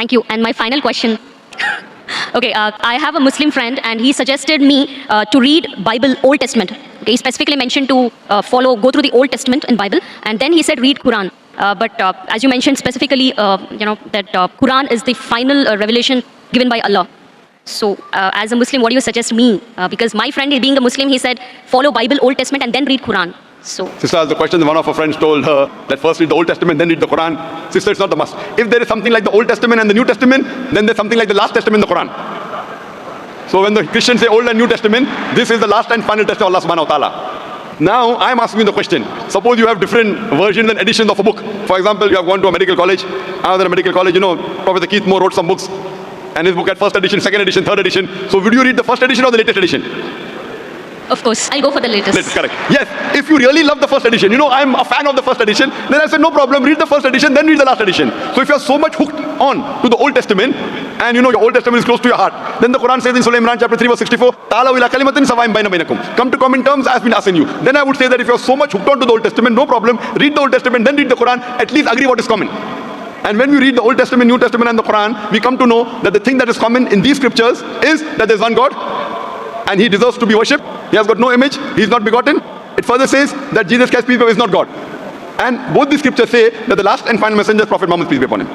Thank you. And my final question. Okay, I have a Muslim friend and he suggested me to read Bible Old Testament. Okay, he specifically mentioned to go through the Old Testament in Bible, and then he said read Qur'an. But as you mentioned specifically, that Qur'an is the final revelation given by Allah. So as a Muslim, what do you suggest me? Because my friend, being a Muslim, he said follow Bible Old Testament and then read Qur'an. So Sister asked the question, one of her friends told her that first read the Old Testament, then read the Quran. Sister, it's not the must. If there is something like the Old Testament and the New Testament, then there's something like the last Testament in the Quran. So when the Christians say Old and New Testament, this is the last and final testament of Allah subhanahu wa ta'ala. Now I'm asking you the question. Suppose you have different versions and editions of a book. For example, you have gone to a medical college. Another medical college, Professor Keith Moore wrote some books. And his book had first edition, second edition, third edition. So would you read the first edition or the latest edition? of course, I'll go for the latest. Correct. Yes, if you really love the first edition, I'm a fan of the first edition, then I said no problem, read the first edition, then read the last edition. So if you're so much hooked on to the Old Testament, and your Old Testament is close to your heart, then the Quran says in Surah Imran chapter 3 verse 64, Ta'alaw ila kalimatin sawa'in bayna bainakum. Come to common terms as been asked in you. Then I would say that if you're so much hooked on to the Old Testament, no problem, read the Old Testament, then read the Quran, at least agree what is common. And when we read the Old Testament, New Testament and the Quran, we come to know that the thing that is common in these scriptures is that there's one God, and He deserves to be worshipped. He has got no image, He is not begotten. It further says that Jesus Christ, peace be upon him, is not God. And both these scriptures say that the last and final messenger is Prophet Muhammad, peace be upon him.